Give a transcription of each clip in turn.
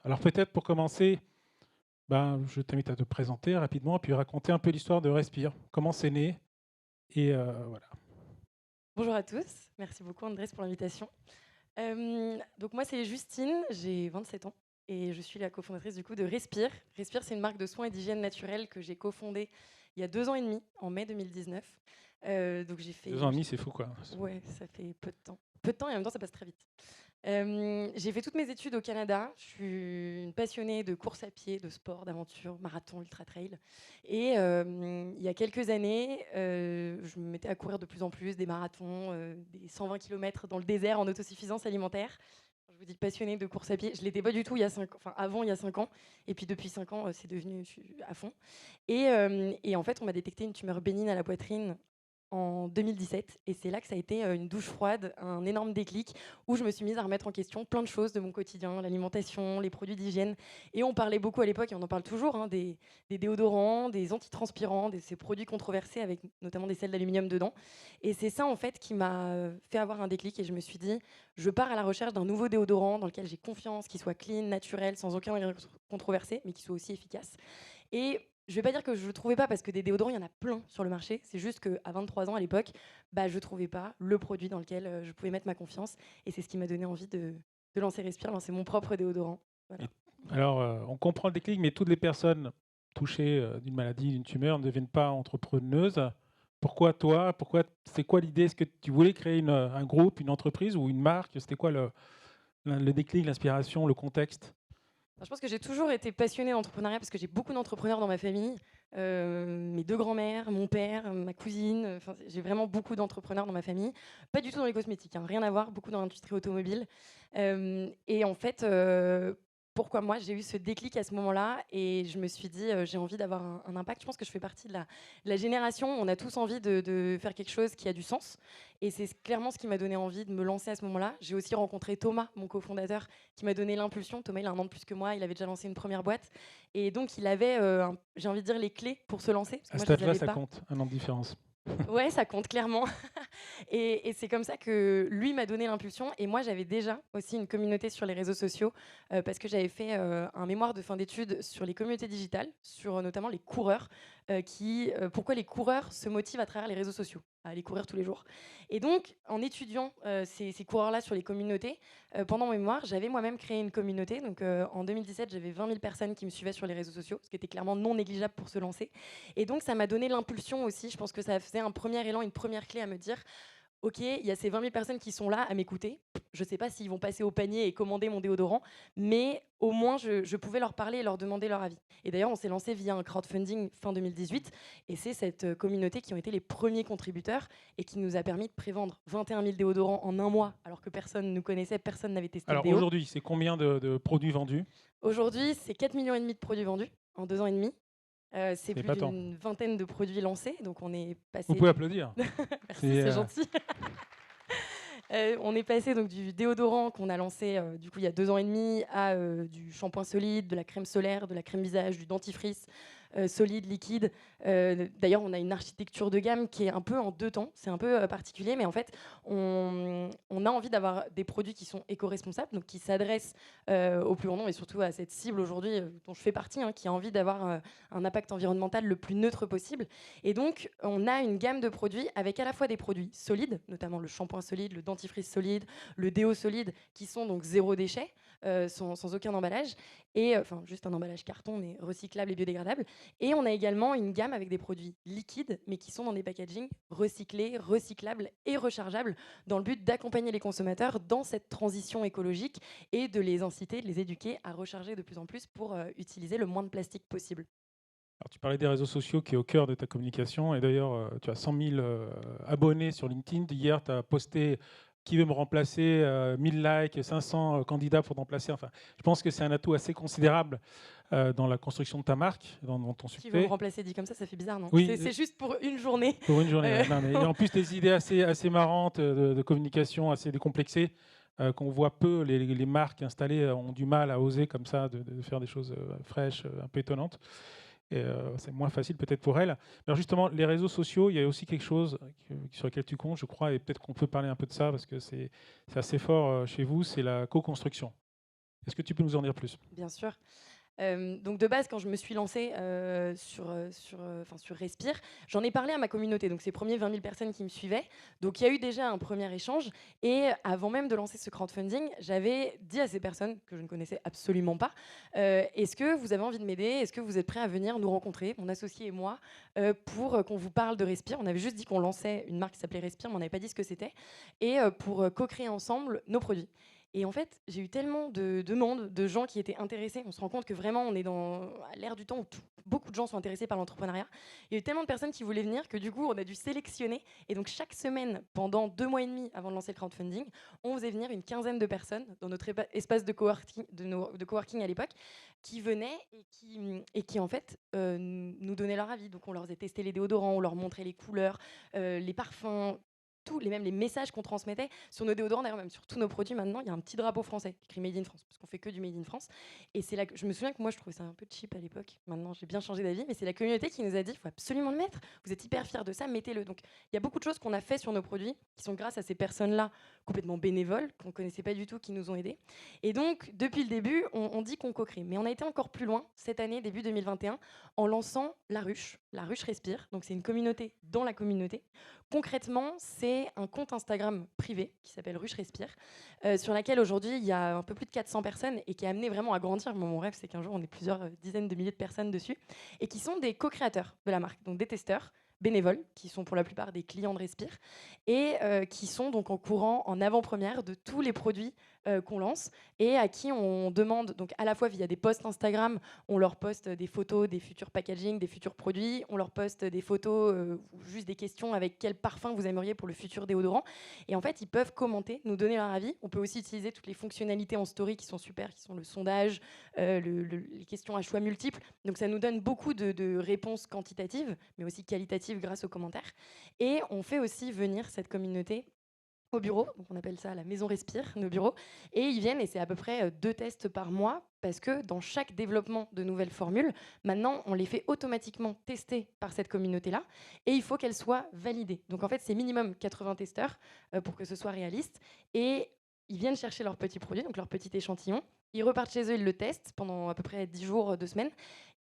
Alors peut-être pour commencer, ben, je t'invite à te présenter rapidement, puis raconter un peu l'histoire de Respire. Comment c'est né et voilà. Bonjour à tous, merci beaucoup Andrés pour l'invitation. Donc moi c'est Justine, j'ai 27 ans et je suis la cofondatrice du coup de Respire. Respire, c'est une marque de soins et d'hygiène naturelle que j'ai cofondée il y a 2 ans et demi, en mai 2019. Donc j'ai Deux ans et fait demi, c'est fou quoi. ouais, ça fait peu de temps. Peu de temps et en même temps ça passe très vite. J'ai fait toutes mes études au Canada. Je suis une passionnée de course à pied, de sport, d'aventure, marathon, ultra trail. Et il y a quelques années, je me mettais à courir de plus en plus des marathons, des 120 km dans le désert en autosuffisance alimentaire. Je vous dis passionnée de course à pied. Je l'étais pas du tout il y a 5, enfin avant il y a 5 ans. Et puis depuis 5 ans, c'est devenu je suis à fond. Et en fait, on m'a détecté une tumeur bénigne à la poitrine en 2017 et c'est là que ça a été une douche froide, un énorme déclic où je me suis mise à remettre en question plein de choses de mon quotidien, l'alimentation, les produits d'hygiène. Et on parlait beaucoup à l'époque, et on en parle toujours, hein, des déodorants, des antitranspirants, ces produits controversés avec notamment des sels d'aluminium dedans. Et c'est ça en fait qui m'a fait avoir un déclic et je me suis dit, je pars à la recherche d'un nouveau déodorant dans lequel j'ai confiance, qui soit clean, naturel, sans aucun ingrédient controversé, mais qui soit aussi efficace. Et je vais pas dire que je le trouvais pas parce que des déodorants, il y en a plein sur le marché. C'est juste qu'à 23 ans à l'époque, bah, je trouvais pas le produit dans lequel je pouvais mettre ma confiance. Et c'est ce qui m'a donné envie de lancer Respire, lancer mon propre déodorant. Et Voilà. alors, on comprend le déclic, mais toutes les personnes touchées d'une maladie, d'une tumeur ne deviennent pas entrepreneuses. Pourquoi toi? Pourquoi? C'est quoi l'idée? Est-ce que tu voulais créer un groupe, une entreprise ou une marque? C'était quoi le déclic, l'inspiration, le contexte? Alors, je pense que j'ai toujours été passionnée d'entrepreneuriat parce que j'ai beaucoup d'entrepreneurs dans ma famille. Mes deux grands-mères, mon père, ma cousine. Enfin, j'ai vraiment beaucoup d'entrepreneurs dans ma famille. Pas du tout dans les cosmétiques, hein, rien à voir, beaucoup dans l'industrie automobile. Et en fait, pourquoi moi j'ai eu ce déclic à ce moment-là et je me suis dit j'ai envie d'avoir un impact. Je pense que je fais partie de la génération. On a tous envie de faire quelque chose qui a du sens. Et c'est clairement ce qui m'a donné envie de me lancer à ce moment-là. J'ai aussi rencontré Thomas, mon cofondateur, qui m'a donné l'impulsion. Thomas, il a un an de plus que moi, il avait déjà lancé une première boîte. Et donc, il avait, j'ai envie de dire, les clés pour se lancer, parce que À moi, cet je les âge-là, avais ça pas. compte, un an de différence. Ouais, ça compte clairement. Et c'est comme ça que lui m'a donné l'impulsion. Et moi, j'avais déjà aussi une communauté sur les réseaux sociaux parce que j'avais fait un mémoire de fin d'études sur les communautés digitales, sur notamment les coureurs, pourquoi les coureurs se motivent à travers les réseaux sociaux, à aller courir tous les jours. Et donc, en étudiant ces coureurs-là sur les communautés, pendant mon mémoire, j'avais moi-même créé une communauté. Donc, en 2017, j'avais 20 000 personnes qui me suivaient sur les réseaux sociaux, ce qui était clairement non négligeable pour se lancer. Et donc, ça m'a donné l'impulsion aussi. Je pense que ça faisait un premier élan, une première clé à me dire OK, il y a ces 20 000 personnes qui sont là à m'écouter. Je ne sais pas s'ils vont passer au panier et commander mon déodorant, mais au moins, je pouvais leur parler et leur demander leur avis. Et d'ailleurs, on s'est lancé via un crowdfunding fin 2018. Et c'est cette communauté qui ont été les premiers contributeurs et qui nous a permis de prévendre 21 000 déodorants en un mois, alors que personne ne nous connaissait, personne n'avait testé le Alors déo. aujourd'hui, c'est combien de produits vendus? Aujourd'hui, c'est 4,5 millions de produits vendus en 2 ans et demi. C'est C'est plus pas tant. d'une vingtaine de produits lancés. Donc, on est Vous passé pouvez du... applaudir. Merci, C'est c'est gentil. On est passé donc du déodorant qu'on a lancé du coup il y a 2 ans et demi à du shampoing solide, de la crème solaire, de la crème visage, du dentifrice solide, liquide. D'ailleurs, on a une architecture de gamme qui est un peu en deux temps. C'est un peu particulier, mais en fait, on a envie d'avoir des produits qui sont éco-responsables, donc qui s'adressent au plus grand nombre et surtout à cette cible aujourd'hui dont je fais partie, hein, qui a envie d'avoir un impact environnemental le plus neutre possible. Et donc, on a une gamme de produits avec à la fois des produits solides, notamment le shampoing solide, le dentifrice solide, le déo solide, qui sont donc zéro déchet, sans aucun emballage, et enfin juste un emballage carton, mais recyclable et biodégradable. Et on a également une gamme avec des produits liquides, mais qui sont dans des packagings recyclés, recyclables et rechargeables, dans le but d'accompagner les consommateurs dans cette transition écologique et de les inciter, de les éduquer à recharger de plus en plus pour utiliser le moins de plastique possible. Alors, tu parlais des réseaux sociaux qui est au cœur de ta communication. Et d'ailleurs, tu as 100 000 abonnés sur LinkedIn. Hier, tu as posté qui veut me remplacer, 1000 likes, 500 candidats pour te remplacer. Enfin, je pense que c'est un atout assez considérable dans la construction de ta marque, dans ton Qui veut me succès. remplacer dit comme ça fait bizarre, non? Oui, C'est juste pour une journée. pour une journée. Euh, Ouais. Non, mais en plus, des idées assez marrantes de communication, assez décomplexées, qu'on voit peu. Les marques installées ont du mal à oser comme ça de faire des choses fraîches, un peu étonnantes. Et c'est moins facile peut-être pour elle. Alors justement, les réseaux sociaux, il y a aussi quelque chose sur lequel tu comptes, je crois, et peut-être qu'on peut parler un peu de ça, parce que c'est assez fort chez vous, c'est la co-construction. Est-ce que tu peux nous en dire plus? Bien sûr. Donc de base, quand je me suis lancée sur Respire, j'en ai parlé à ma communauté, donc ces premiers 20 000 personnes qui me suivaient. Donc il y a eu déjà un premier échange. Et avant même de lancer ce crowdfunding, j'avais dit à ces personnes que je ne connaissais absolument pas, est-ce que vous avez envie de m'aider? Est-ce que vous êtes prêts à venir nous rencontrer, mon associé et moi, pour qu'on vous parle de Respire? On avait juste dit qu'on lançait une marque qui s'appelait Respire, mais on n'avait pas dit ce que c'était. Et pour co-créer ensemble nos produits. Et en fait, j'ai eu tellement de demandes de gens qui étaient intéressés. On se rend compte que vraiment, on est à l'ère du temps où beaucoup de gens sont intéressés par l'entrepreneuriat. Il y a eu tellement de personnes qui voulaient venir que du coup, on a dû sélectionner. Et donc, chaque semaine, pendant 2 mois et demi avant de lancer le crowdfunding, on faisait venir une quinzaine de personnes dans notre espace de coworking, de coworking à l'époque, qui venaient et qui en fait, nous donnaient leur avis. Donc, on leur faisait tester les déodorants, on leur montrait les couleurs, les parfums, même les messages qu'on transmettait sur nos déodorants, d'ailleurs même sur tous nos produits maintenant, il y a un petit drapeau français écrit Made in France, parce qu'on fait que du Made in France. Et c'est là que je me souviens que moi je trouvais ça un peu cheap à l'époque. Maintenant j'ai bien changé d'avis, mais c'est la communauté qui nous a dit il faut absolument le mettre. Vous êtes hyper fiers de ça, mettez-le. Donc il y a beaucoup de choses qu'on a fait sur nos produits qui sont grâce à ces personnes-là complètement bénévoles qu'on ne connaissait pas du tout, qui nous ont aidés. Et donc depuis le début, on dit qu'on co-crée, mais on a été encore plus loin cette année, début 2021, en lançant La Ruche Respire. Donc c'est une communauté dans la communauté. Concrètement, c'est un compte Instagram privé qui s'appelle Ruche Respire, sur laquelle aujourd'hui il y a un peu plus de 400 personnes et qui est amené vraiment à grandir. Mon rêve, c'est qu'un jour on ait plusieurs dizaines de milliers de personnes dessus et qui sont des co-créateurs de la marque, donc des testeurs bénévoles qui sont pour la plupart des clients de Respire et qui sont donc en courant en avant-première de tous les produits qu'on lance et à qui on demande, donc à la fois via des posts Instagram, on leur poste des photos des futurs packaging, des futurs produits, on leur poste des photos ou juste des questions avec quel parfum vous aimeriez pour le futur déodorant. Et en fait, ils peuvent commenter, nous donner leur avis. On peut aussi utiliser toutes les fonctionnalités en story qui sont super, qui sont le sondage, les questions à choix multiples. Donc ça nous donne beaucoup de réponses quantitatives, mais aussi qualitatives grâce aux commentaires. Et on fait aussi venir cette communauté au bureau, donc on appelle ça la maison Respire, nos bureaux, et ils viennent et c'est à peu près 2 tests par mois parce que dans chaque développement de nouvelles formules, maintenant on les fait automatiquement tester par cette communauté-là et il faut qu'elles soient validées. Donc en fait c'est minimum 80 testeurs pour que ce soit réaliste et ils viennent chercher leur petit produit, donc leur petit échantillon, ils repartent chez eux, ils le testent pendant à peu près 10 jours, 2 semaines,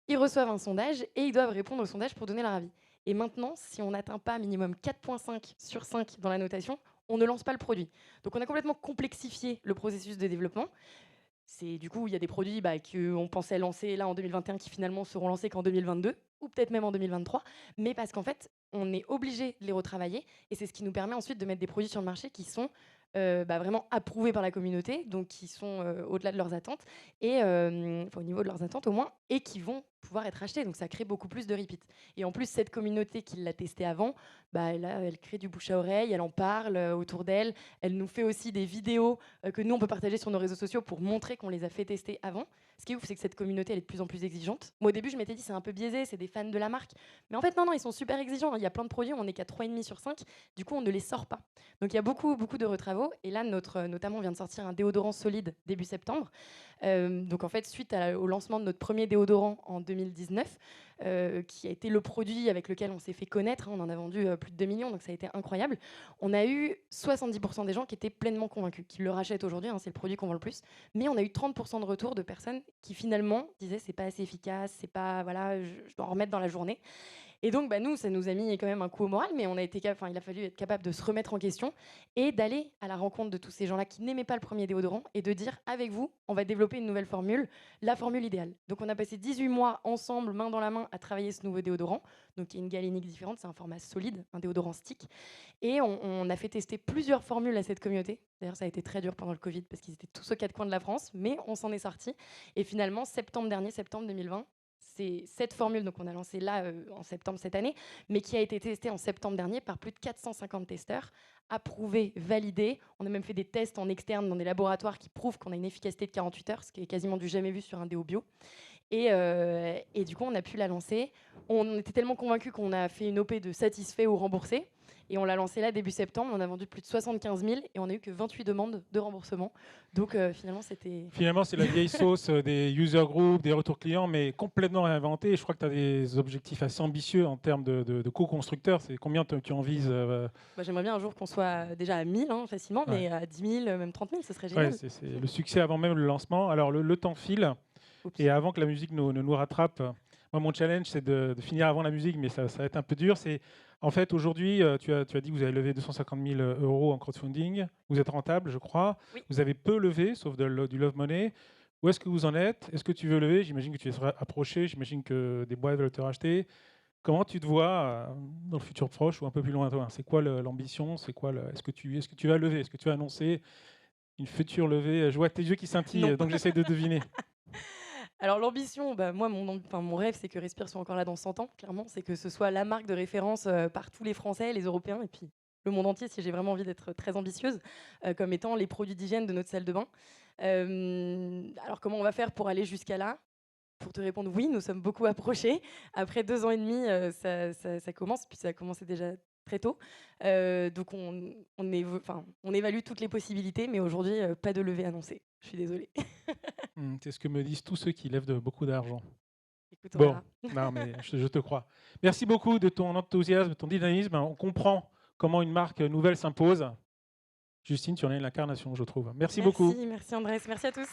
ils reçoivent un sondage et ils doivent répondre au sondage pour donner leur avis. Et maintenant, si on n'atteint pas minimum 4,5 sur 5 dans la notation, on ne lance pas le produit. Donc on a complètement complexifié le processus de développement. C'est du coup, il y a des produits qu'on pensait lancer là en 2021 qui finalement seront lancés qu'en 2022 ou peut-être même en 2023, mais parce qu'en fait, on est obligé de les retravailler et c'est ce qui nous permet ensuite de mettre des produits sur le marché qui sont vraiment approuvés par la communauté, donc qui sont au-delà de leurs attentes et au niveau de leurs attentes au moins, et qui vont pouvoir être achetés. Donc ça crée beaucoup plus de repeat. Et en plus, cette communauté qui l'a testé avant, elle crée du bouche à oreille, elle en parle autour d'elle, elle nous fait aussi des vidéos que nous on peut partager sur nos réseaux sociaux pour montrer qu'on les a fait tester avant. Ce qui est ouf, c'est que cette communauté elle est de plus en plus exigeante. Moi au début, je m'étais dit c'est un peu biaisé, c'est des fans de la marque, mais en fait non, ils sont super exigeants. Il y a plein de produits, on n'est qu'à 3,5 sur 5, du coup on ne les sort pas. Donc il y a beaucoup, beaucoup de retravaux. Et là, notamment, on vient de sortir un déodorant solide début septembre. Donc en fait, suite au lancement de notre premier déodorant en 2019, qui a été le produit avec lequel on s'est fait connaître, on en a vendu plus de 2 millions, donc ça a été incroyable. On a eu 70% des gens qui étaient pleinement convaincus, qui le rachètent aujourd'hui, c'est le produit qu'on vend le plus. Mais on a eu 30% de retours de personnes qui finalement disaient c'est pas assez efficace, c'est pas, voilà, je dois en remettre dans la journée. Et donc, nous, ça nous a mis quand même un coup au moral, mais il a fallu être capable de se remettre en question et d'aller à la rencontre de tous ces gens-là qui n'aimaient pas le premier déodorant et de dire, avec vous, on va développer une nouvelle formule, la formule idéale. Donc, on a passé 18 mois ensemble, main dans la main, à travailler ce nouveau déodorant. Donc, il y a une galénique différente, c'est un format solide, un déodorant stick. Et on a fait tester plusieurs formules à cette communauté. D'ailleurs, ça a été très dur pendant le Covid parce qu'ils étaient tous aux 4 coins de la France, mais on s'en est sortis. Et finalement, septembre 2020, c'est cette formule donc on a lancé là en septembre cette année, mais qui a été testée en septembre dernier par plus de 450 testeurs, approuvés, validés. On a même fait des tests en externe dans des laboratoires qui prouvent qu'on a une efficacité de 48 heures, ce qui est quasiment du jamais vu sur un déo bio. Et du coup, on a pu la lancer. On était tellement convaincus qu'on a fait une OP de satisfait ou remboursé. Et on l'a lancé là début septembre. On a vendu plus de 75 000 et on a eu que 28 demandes de remboursement. Donc finalement, c'était... Finalement, c'est la vieille sauce des user groups, des retours clients, mais complètement réinventée. Et je crois que tu as des objectifs assez ambitieux en termes de co-constructeurs. C'est combien tu en vises J'aimerais bien un jour qu'on soit déjà à 1000 facilement, Ouais. mais à 10 000, même 30 000, ce serait Ouais, génial. c'est le succès avant même le lancement. Alors, le temps file. Oups. Et avant que la musique ne nous rattrape, moi, mon challenge, c'est de finir avant la musique, mais ça va être un peu dur. C'est en fait, aujourd'hui, tu as dit que vous avez levé 250 000 euros en crowdfunding. Vous êtes rentable, je crois. Oui. Vous avez peu levé, sauf du Love Money. Où est-ce que vous en êtes? Est-ce que tu veux lever? J'imagine que tu seras approché. J'imagine que des boîtes veulent te racheter. Comment tu te vois dans le futur proche ou un peu plus lointain? C'est quoi l'ambition? C'est quoi est-ce que tu vas lever? Est-ce que tu vas annoncer une future levée? Je vois tes yeux qui scintillent, Non. donc j'essaie de deviner. Alors l'ambition, moi mon rêve c'est que Respire soit encore là dans 100 ans, clairement, c'est que ce soit la marque de référence par tous les Français, les Européens et puis le monde entier si j'ai vraiment envie d'être très ambitieuse, comme étant les produits d'hygiène de notre salle de bain. Alors comment on va faire pour aller jusqu'à là? Pour te répondre, oui, nous sommes beaucoup approchés. Après 2 ans et demi, ça commence, puis ça a commencé déjà très tôt. Donc on évalue toutes les possibilités, mais aujourd'hui, pas de levée annoncée. Je suis désolée. C'est ce que me disent tous ceux qui lèvent beaucoup d'argent. Écoute, on Bon, verra. non, mais je te crois. Merci beaucoup de ton enthousiasme, de ton dynamisme. On comprend comment une marque nouvelle s'impose. Justine, tu en es l'incarnation, je trouve. Merci beaucoup. Merci Andrés, merci à tous.